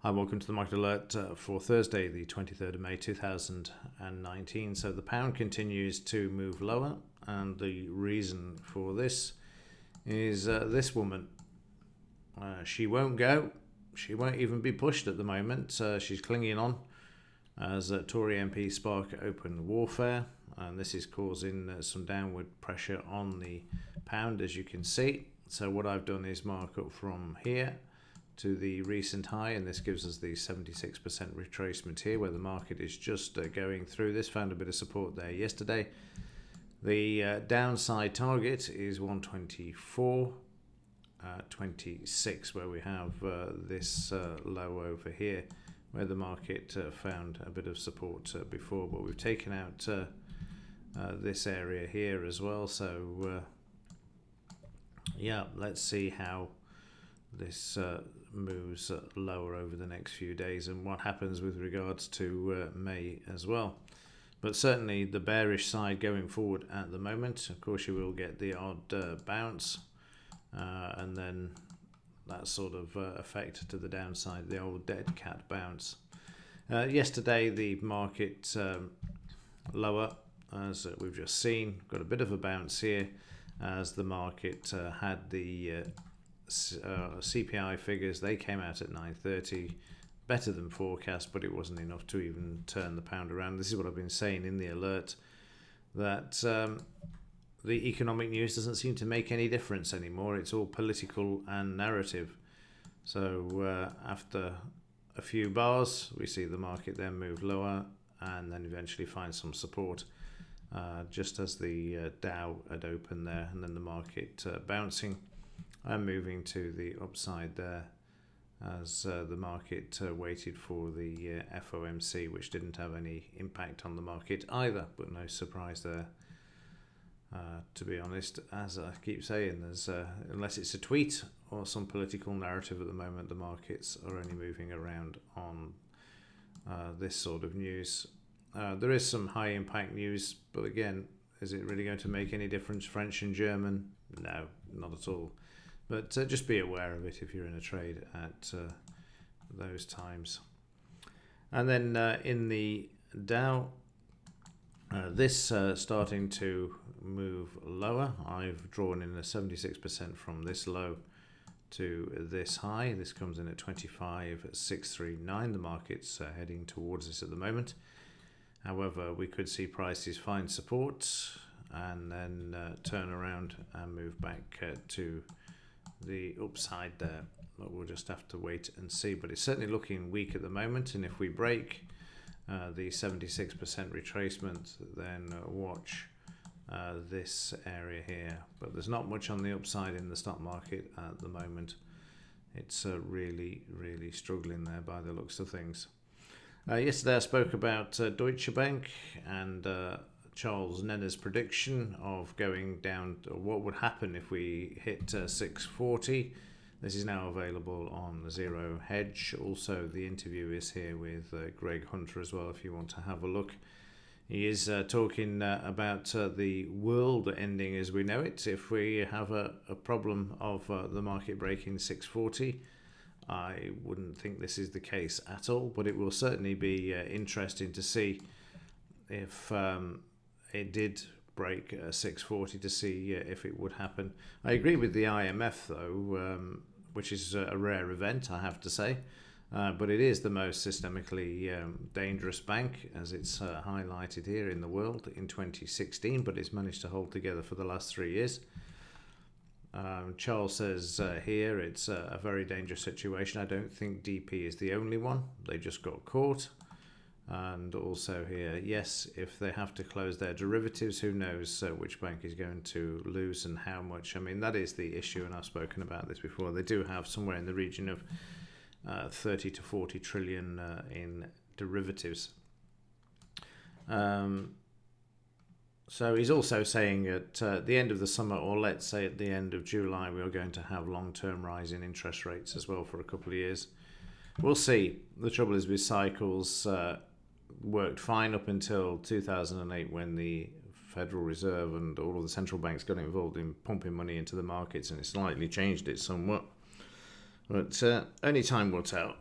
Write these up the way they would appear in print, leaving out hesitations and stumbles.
Hi, welcome to the Market Alert for Thursday, the 23rd of May 2019. So the pound continues to move lower, and the reason for this is this woman. She won't go. She won't even be pushed at the moment. She's clinging on as Tory MP spark open warfare, and this is causing some downward pressure on the pound, as you can see. So what I've done is mark up from here to the recent high, and this gives us the 76% retracement here, where the market is just going through this. Found a bit of support there yesterday. The downside target is 124.26, where we have this low over here, where the market found a bit of support before, but we've taken out this area here as well. So yeah, let's see how this moves lower over the next few days and what happens with regards to May as well. But certainly the bearish side going forward at the moment. Of course, you will get the odd bounce and then that sort of effect to the downside, the old dead cat bounce. Yesterday the market lower, as we've just seen. Got a bit of a bounce here as the market had the CPI figures. They came out at 9:30, better than forecast, but it wasn't enough to even turn the pound around. This is what I've been saying in the alert, that the economic news doesn't seem to make any difference anymore. It's all political and narrative. So after a few bars, we see the market then move lower and then eventually find some support, just as the Dow had opened there, and then the market bouncing and moving to the upside there as the market waited for the FOMC, which didn't have any impact on the market either, but no surprise there. To be honest, as I keep saying, there's unless it's a tweet or some political narrative at the moment, the markets are only moving around on this sort of news. There is some high impact news, but again, is it really going to make any difference? French and German? No, not at all. But just be aware of it if you're in a trade at those times. And then in the Dow, this starting to move lower. I've drawn in a 76% from this low to this high. This comes in at 25,639. The market's heading towards this at the moment. However, we could see prices find support and then turn around and move back to the upside there, but we'll just have to wait and see. But it's certainly looking weak at the moment, and if we break the 76% retracement, then watch this area here. But there's not much on the upside in the stock market at the moment. It's really struggling there by the looks of things. Yesterday I spoke about Deutsche Bank and Charles Nenner's prediction of going down to what would happen if we hit 640. This is now available on Zero Hedge. Also, the interview is here with Greg Hunter as well, if you want to have a look. He is talking about the world ending as we know it. If we have a problem of the market breaking 640, I wouldn't think this is the case at all, but it will certainly be interesting to see if it did break 640, to see if it would happen. I agree with the IMF though, which is a rare event, I have to say, but it is the most systemically dangerous bank, as it's highlighted here, in the world in 2016, but it's managed to hold together for the last 3 years. Charles says here it's a very dangerous situation. I don't think DP is the only one. They just got caught. And also here, yes, if they have to close their derivatives, who knows which bank is going to lose and how much. I mean, that is the issue, and I've spoken about this before. They do have somewhere in the region of 30 to 40 trillion in derivatives. So he's also saying at the end of the summer, or let's say at the end of July, we are going to have long-term rise in interest rates as well for a couple of years. We'll see. The trouble is with cycles, worked fine up until 2008, when the Federal Reserve and all of the central banks got involved in pumping money into the markets, and it slightly changed it somewhat. But only time will tell.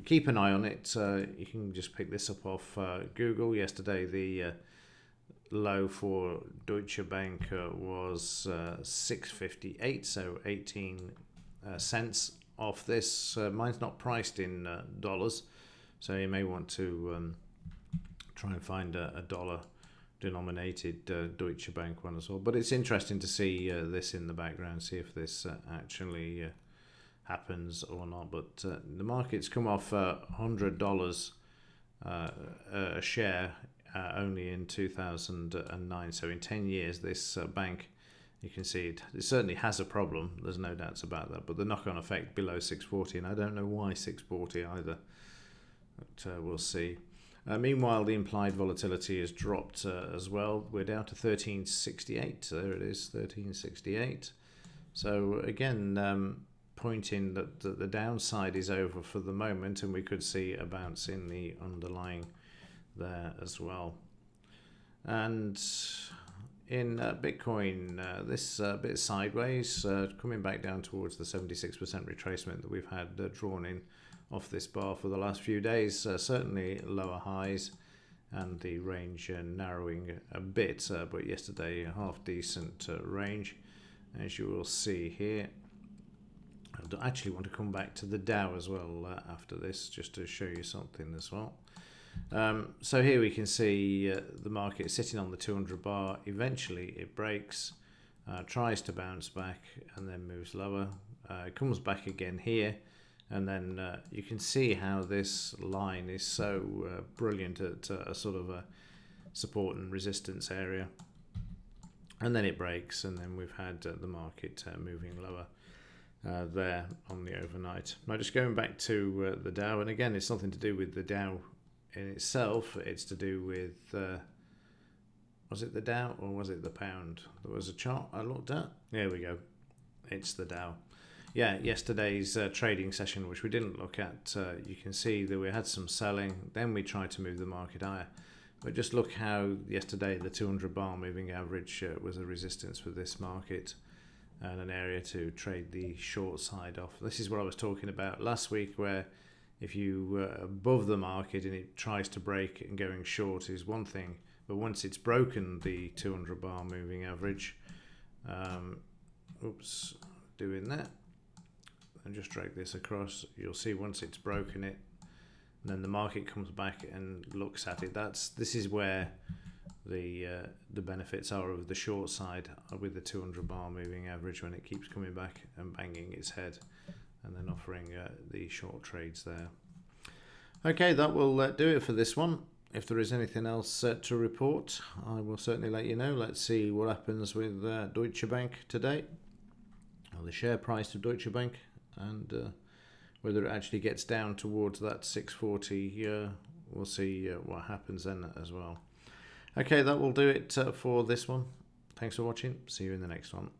keep an eye on it. You can just pick this up off Google. Yesterday, the low for Deutsche Bank was 6.58, so 18 cents off this. Mine's not priced in dollars, so you may want to try and find a dollar denominated Deutsche Bank one as well. But it's interesting to see this in the background, see if this actually happens or not. But the market's come off $100 a share only in 2009. So in 10 years, this bank, you can see it certainly has a problem. There's no doubts about that. But the knock-on effect below 640, and I don't know why 640 either. But we'll see. Meanwhile, the implied volatility has dropped as well. We're down to 1368. There it is, 1368. So again, pointing that the downside is over for the moment, and we could see a bounce in the underlying there as well. And in Bitcoin, this bit sideways, coming back down towards the 76% retracement that we've had drawn in off this bar for the last few days. Certainly lower highs and the range narrowing a bit, but yesterday a half decent range, as you will see here. I actually want to come back to the Dow as well after this, just to show you something as well. So here we can see the market sitting on the 200 bar. Eventually it breaks, tries to bounce back and then moves lower. It comes back again here, and then you can see how this line is so brilliant at a sort of a support and resistance area. And then it breaks, and then we've had the market moving lower there on the overnight. Now just going back to the Dow, and again it's nothing to do with the Dow in itself, it's to do with was it the Dow or was it the pound? There was a chart I looked at. There we go, it's the Dow. Yeah, yesterday's trading session, which we didn't look at, you can see that we had some selling, then we tried to move the market higher. But just look how yesterday the 200 bar moving average was a resistance for this market and an area to trade the short side off. This is what I was talking about last week, where if you above the market and it tries to break and going short is one thing, but once it's broken the 200 bar moving average, doing that, and just drag this across, you'll see once it's broken it, and then the market comes back and looks at it. This is where the benefits are of the short side with the 200 bar moving average, when it keeps coming back and banging its head and then offering the short trades there. Okay, that will do it for this one. If there is anything else to report, I will certainly let you know. Let's see what happens with Deutsche Bank today, or the share price of Deutsche Bank, and whether it actually gets down towards that 640. We'll see what happens then as well. Okay, that will do it for this one. Thanks for watching. See you in the next one.